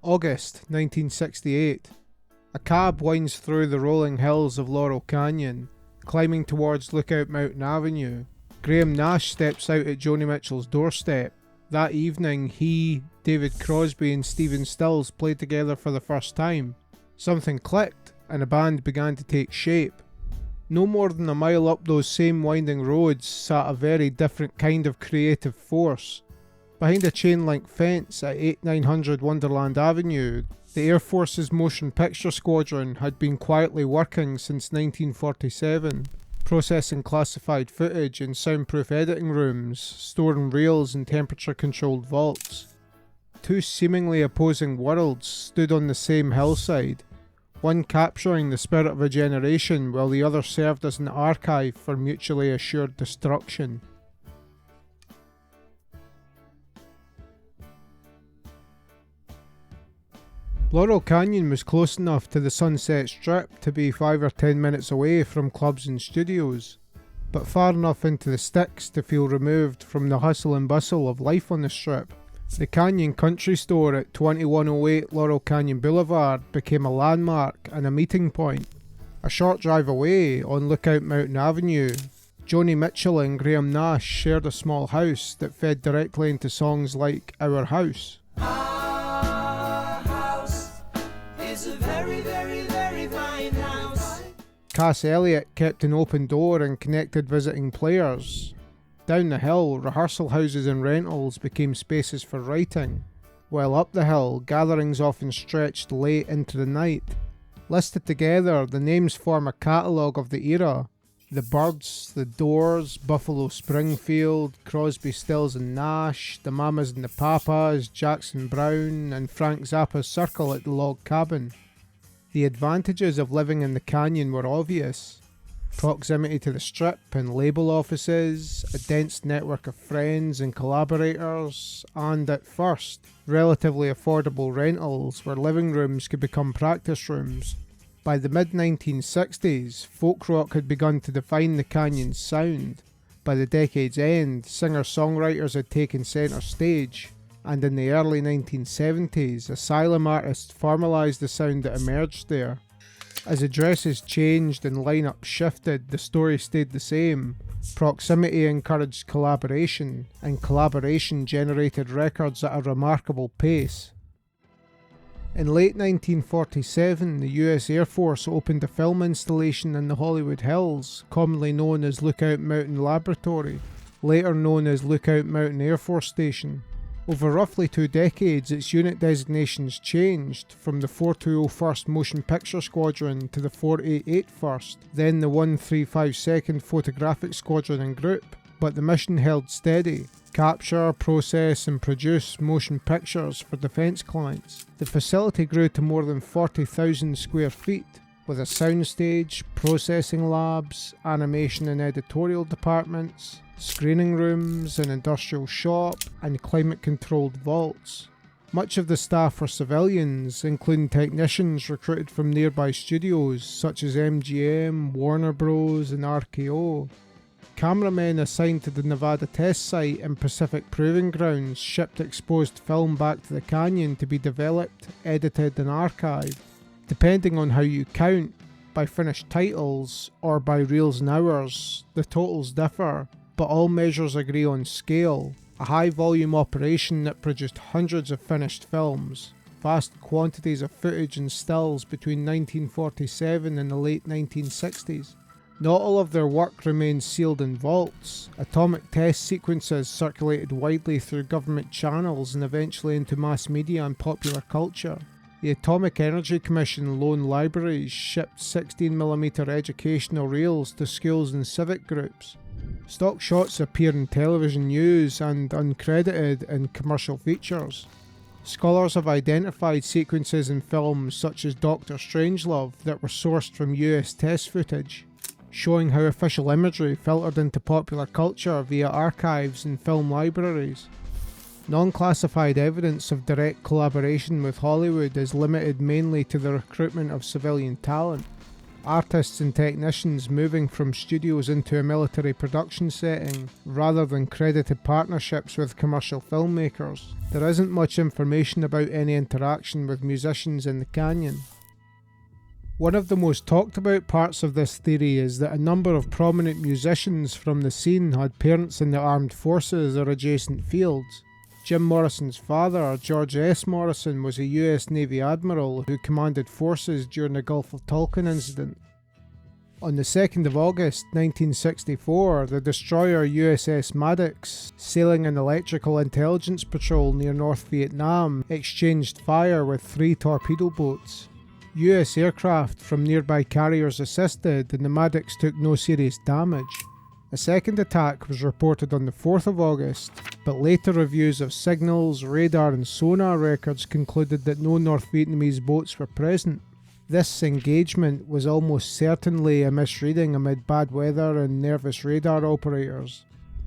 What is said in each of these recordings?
August 1968. A cab winds through the rolling hills of Laurel Canyon, climbing towards Lookout Mountain Avenue. Graham Nash steps out at Joni Mitchell's doorstep. That evening he, David Crosby and Stephen Stills played together for the first time. Something clicked and a band began to take shape. No more than a mile up those same winding roads sat a very different kind of creative force. Behind a chain-link fence at 8900 Wonderland Avenue, the Air Force's Motion Picture Squadron had been quietly working since 1947, processing classified footage in soundproof editing rooms, storing reels in temperature-controlled vaults. Two seemingly opposing worlds stood on the same hillside, one capturing the spirit of a generation while the other served as an archive for mutually assured destruction. Laurel Canyon was close enough to the Sunset Strip to be 5 or 10 minutes away from clubs and studios, but far enough into the sticks to feel removed from the hustle and bustle of life on the strip. The Canyon Country Store at 2108 Laurel Canyon Boulevard became a landmark and a meeting point. A short drive away, on Lookout Mountain Avenue, Joni Mitchell and Graham Nash shared a small house that fed directly into songs like Our House. Cass Elliot kept an open door and connected visiting players. Down the hill, rehearsal houses and rentals became spaces for writing, while up the hill, gatherings often stretched late into the night. Listed together, the names form a catalogue of the era. The Byrds, the Doors, Buffalo Springfield, Crosby, Stills and Nash, the Mamas and the Papas, Jackson Browne, and Frank Zappa's circle at the log cabin. The advantages of living in the canyon were obvious. Proximity to the strip and label offices, a dense network of friends and collaborators, and at first, relatively affordable rentals where living rooms could become practice rooms. By the mid-1960s, folk rock had begun to define the canyon's sound. By the decade's end, singer-songwriters had taken centre stage, and in the early 1970s, asylum artists formalised the sound that emerged there. As addresses changed and lineups shifted, the story stayed the same. Proximity encouraged collaboration, and collaboration generated records at a remarkable pace. In late 1947, the US Air Force opened a film installation in the Hollywood Hills, commonly known as Lookout Mountain Laboratory, later known as Lookout Mountain Air Force Station. Over roughly 2 decades, its unit designations changed, from the 4201st Motion Picture Squadron to the 488st, then the 1352nd Photographic Squadron and Group, but the mission held steady: capture, process and produce motion pictures for defence clients. The facility grew to more than 40,000 square feet, with a soundstage, processing labs, animation and editorial departments, screening rooms, an industrial shop, and climate-controlled vaults. Much of the staff were civilians, including technicians recruited from nearby studios such as MGM, Warner Bros. And RKO. Cameramen assigned to the Nevada test site and Pacific Proving Grounds shipped exposed film back to the canyon to be developed, edited and archived. Depending on how you count, by finished titles or by reels and hours, the totals differ, but all measures agree on scale: a high-volume operation that produced hundreds of finished films, vast quantities of footage and stills between 1947 and the late 1960s. Not all of their work remained sealed in vaults. Atomic test sequences circulated widely through government channels and eventually into mass media and popular culture. The Atomic Energy Commission loan libraries shipped 16mm educational reels to schools and civic groups. Stock shots appear in television news and, uncredited, in commercial features. Scholars have identified sequences in films such as Dr. Strangelove that were sourced from US test footage, showing how official imagery filtered into popular culture via archives and film libraries. Non-classified evidence of direct collaboration with Hollywood is limited mainly to the recruitment of civilian talent. artists and technicians moving from studios into a military production setting rather than credited partnerships with commercial filmmakers. There isn't much information about any interaction with musicians in the canyon. One of the most talked about parts of this theory is that a number of prominent musicians from the scene had parents in the armed forces or adjacent fields. Jim Morrison's father, George S. Morrison, was a US Navy admiral who commanded forces during the Gulf of Tonkin incident. On the 2nd of August 1964, the destroyer USS Maddox, sailing an electrical intelligence patrol near North Vietnam, exchanged fire with 3 torpedo boats. US aircraft from nearby carriers assisted, and the Maddox took no serious damage. A second attack was reported on the 4th of August, but later reviews of signals, radar and sonar records concluded that no North Vietnamese boats were present. This engagement was almost certainly a misreading amid bad weather and nervous radar operators.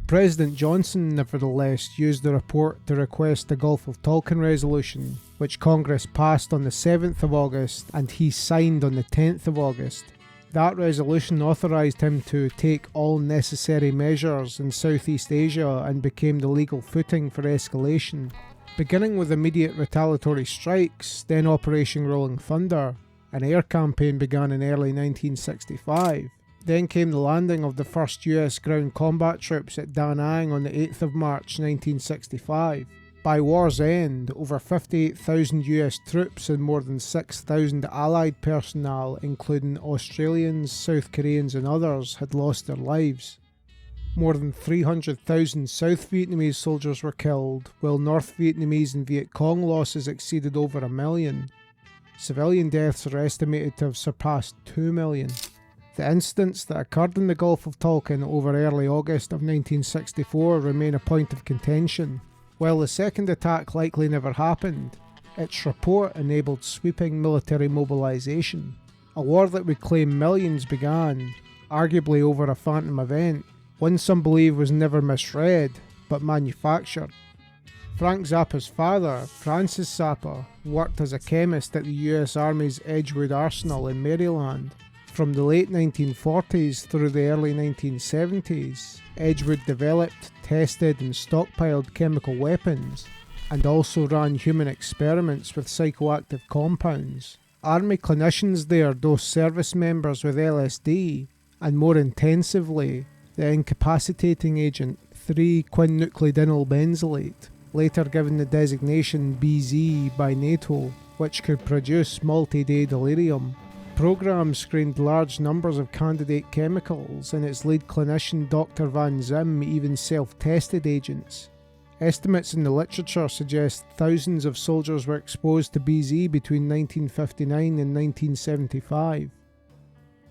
President Johnson, nevertheless, used the report to request the Gulf of Tonkin resolution, which Congress passed on the 7th of August and he signed on the 10th of August. That resolution authorised him to take all necessary measures in Southeast Asia and became the legal footing for escalation. Beginning with immediate retaliatory strikes, then Operation Rolling Thunder, an air campaign began in early 1965. Then came the landing of the first US ground combat troops at Da Nang on the 8th of March 1965. By war's end, over 58,000 US troops and more than 6,000 Allied personnel, including Australians, South Koreans and others, had lost their lives. More than 300,000 South Vietnamese soldiers were killed, while North Vietnamese and Viet Cong losses exceeded over 1 million. Civilian deaths are estimated to have surpassed 2 million. The incidents that occurred in the Gulf of Tonkin over early August of 1964 remain a point of contention. While the second attack likely never happened, its report enabled sweeping military mobilisation. A war that would claim millions began, arguably over a phantom event, one some believe was never misread, but manufactured. Frank Zappa's father, Francis Zappa, worked as a chemist at the US Army's Edgewood Arsenal in Maryland. From the late 1940s through the early 1970s, Edgewood developed, tested and stockpiled chemical weapons, and also ran human experiments with psychoactive compounds. Army clinicians there dosed service members with LSD, and more intensively, the incapacitating agent 3-quinnucleadinyl benzylate, later given the designation BZ by NATO, which could produce multi-day delirium. Programs screened large numbers of candidate chemicals, and its lead clinician Dr. Van Zim even self-tested agents. Estimates in the literature suggest thousands of soldiers were exposed to BZ between 1959 and 1975.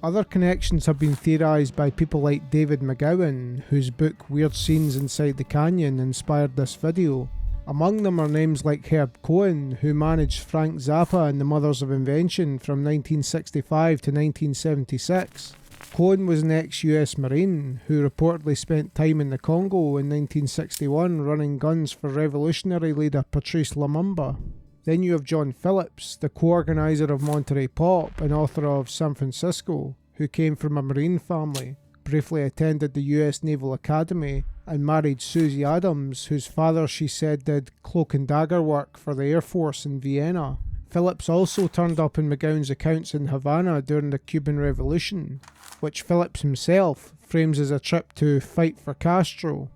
Other connections have been theorised by people like David McGowan, whose book Weird Scenes Inside the Canyon inspired this video. Among them are names like Herb Cohen, who managed Frank Zappa and the Mothers of Invention from 1965 to 1976. Cohen was an ex-US Marine who reportedly spent time in the Congo in 1961 running guns for revolutionary leader Patrice Lumumba. Then you have John Phillips, the co-organiser of Monterey Pop and author of San Francisco, who came from a Marine family, briefly attended the US Naval Academy, and married Susie Adams, whose father she said did cloak and dagger work for the Air Force in Vienna. Phillips also turned up in McGowan's accounts in Havana during the Cuban Revolution, which Phillips himself frames as a trip to fight for Castro.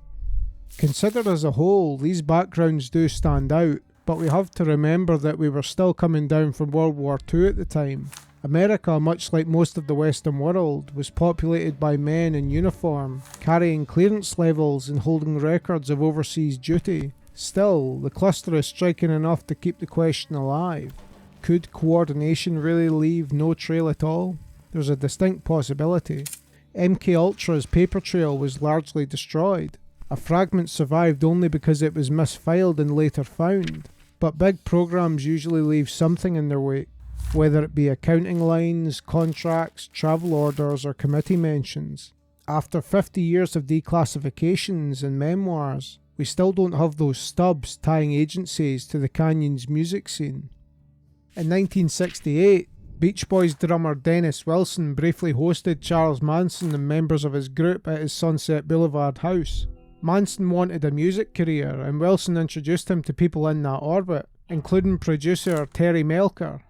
Considered as a whole, these backgrounds do stand out, but we have to remember that we were still coming down from World War II at the time. America, much like most of the Western world, was populated by men in uniform, carrying clearance levels and holding records of overseas duty. Still, the cluster is striking enough to keep the question alive. Could coordination really leave no trail at all? There's a distinct possibility. MKUltra's paper trail was largely destroyed. A fragment survived only because it was misfiled and later found. But big programs usually leave something in their wake, whether it be accounting lines, contracts, travel orders, or committee mentions. After 50 years of declassifications and memoirs, we still don't have those stubs tying agencies to the canyon's music scene. In 1968, Beach Boys drummer Dennis Wilson briefly hosted Charles Manson and members of his group at his Sunset Boulevard house. Manson wanted a music career, and Wilson introduced him to people in that orbit, including producer Terry Melcher.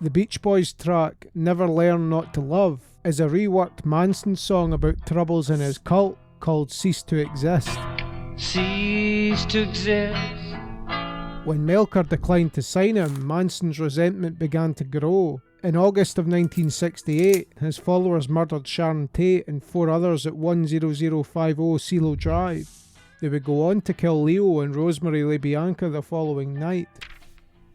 The Beach Boys track Never Learn Not to Love is a reworked Manson song about troubles in his cult called Cease to Exist. Cease to exist. When Melcher declined to sign him, Manson's resentment began to grow. In August of 1968, his followers murdered Sharon Tate and 4 others at 10050 CeeLo Drive. They would go on to kill Leo and Rosemary LaBianca the following night.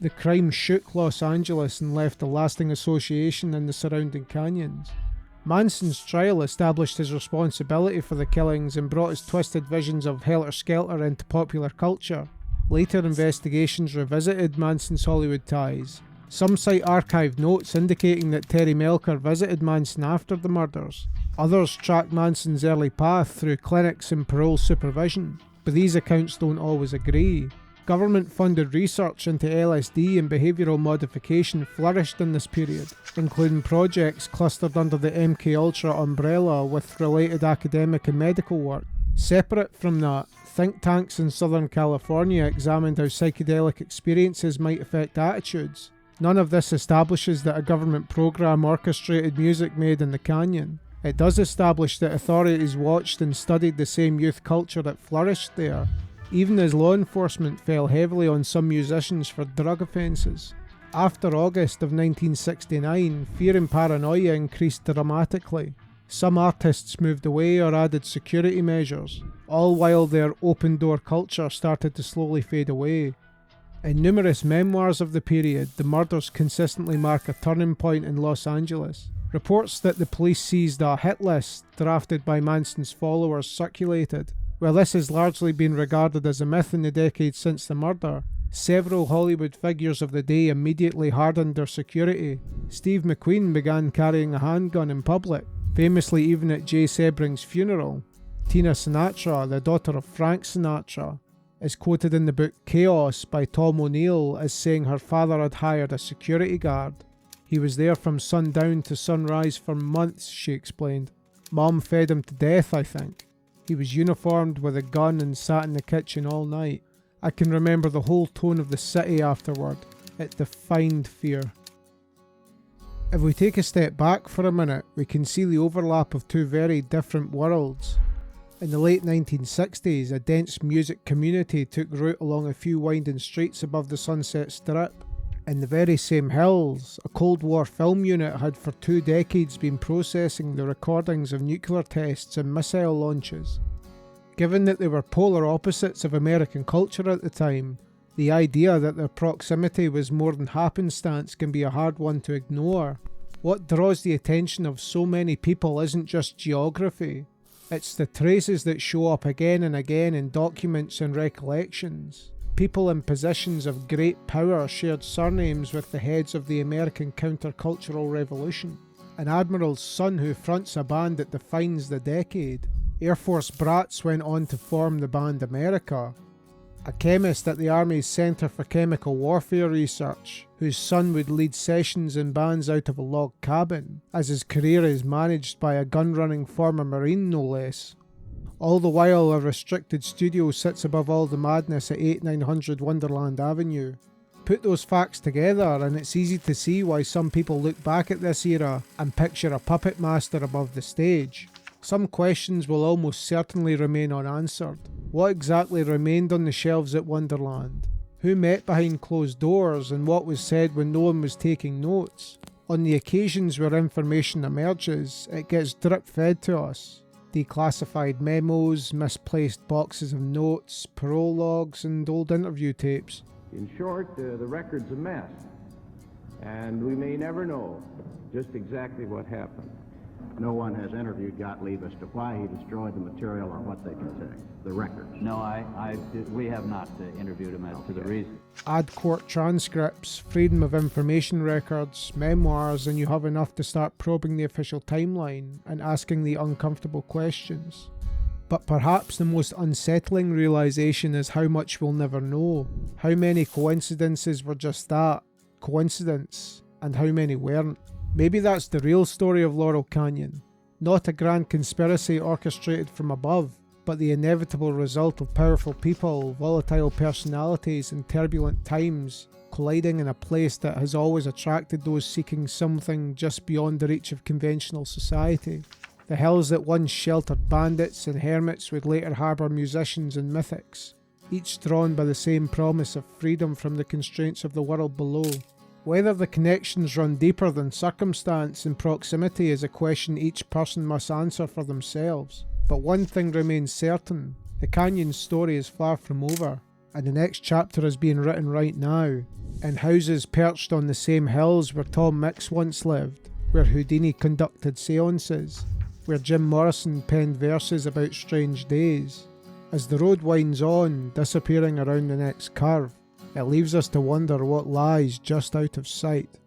The crime shook Los Angeles and left a lasting association in the surrounding canyons. Manson's trial established his responsibility for the killings and brought his twisted visions of helter-skelter into popular culture. Later investigations revisited Manson's Hollywood ties. Some cite archived notes indicating that Terry Melcher visited Manson after the murders. Others track Manson's early path through clinics and parole supervision, but these accounts don't always agree. Government-funded research into LSD and behavioural modification flourished in this period, including projects clustered under the MKUltra umbrella with related academic and medical work. Separate from that, think tanks in Southern California examined how psychedelic experiences might affect attitudes. None of this establishes that a government program orchestrated music made in the canyon. It does establish that authorities watched and studied the same youth culture that flourished there, even as law enforcement fell heavily on some musicians for drug offences. After August of 1969, fear and paranoia increased dramatically. Some artists moved away or added security measures, all while their open-door culture started to slowly fade away. In numerous memoirs of the period, the murders consistently mark a turning point in Los Angeles. Reports that the police seized a hit list drafted by Manson's followers circulated. While this has largely been regarded as a myth in the decades since the murder, several Hollywood figures of the day immediately hardened their security. Steve McQueen began carrying a handgun in public, famously even at Jay Sebring's funeral. Tina Sinatra, the daughter of Frank Sinatra, is quoted in the book Chaos by Tom O'Neill as saying her father had hired a security guard. He was there from sundown to sunrise for months, she explained. Mom fed him to death, I think. He was uniformed with a gun and sat in the kitchen all night. I can remember the whole tone of the city afterward. It defined fear. If we take a step back for a minute, we can see the overlap of two very different worlds. In the late 1960s, a dense music community took root along a few winding streets above the Sunset Strip. In the very same hills, a Cold War film unit had for 2 decades been processing the recordings of nuclear tests and missile launches. Given that they were polar opposites of American culture at the time, the idea that their proximity was more than happenstance can be a hard one to ignore. What draws the attention of so many people isn't just geography, it's the traces that show up again and again in documents and recollections. People in positions of great power shared surnames with the heads of the American countercultural revolution. An admiral's son who fronts a band that defines the decade. Air Force brats went on to form the band America. A chemist at the Army's Centre for Chemical Warfare Research, whose son would lead sessions in bands out of a log cabin, as his career is managed by a gun-running former Marine no less. All the while, a restricted studio sits above all the madness at 8900 Wonderland Avenue. Put those facts together and it's easy to see why some people look back at this era and picture a puppet master above the stage. Some questions will almost certainly remain unanswered. What exactly remained on the shelves at Wonderland? Who met behind closed doors and what was said when no one was taking notes? On the occasions where information emerges, it gets drip-fed to us. Declassified memos, misplaced boxes of notes, parole logs and old interview tapes. In short, the record's a mess, and we may never know just exactly what happened. No one has interviewed Gottlieb as to why he destroyed the material or what they can say, the records. No, we have not interviewed him as to the reason. Add court transcripts, freedom of information records, memoirs, and you have enough to start probing the official timeline and asking the uncomfortable questions. But perhaps the most unsettling realization is how much we'll never know. How many coincidences were just that, coincidence, and how many weren't. Maybe that's the real story of Laurel Canyon. Not a grand conspiracy orchestrated from above, but the inevitable result of powerful people, volatile personalities, and turbulent times colliding in a place that has always attracted those seeking something just beyond the reach of conventional society. The hills that once sheltered bandits and hermits would later harbour musicians and mythics, each drawn by the same promise of freedom from the constraints of the world below. Whether the connections run deeper than circumstance and proximity is a question each person must answer for themselves. But one thing remains certain: the canyon's story is far from over, and the next chapter is being written right now, in houses perched on the same hills where Tom Mix once lived, where Houdini conducted seances, where Jim Morrison penned verses about strange days. As the road winds on, disappearing around the next curve, it leaves us to wonder what lies just out of sight.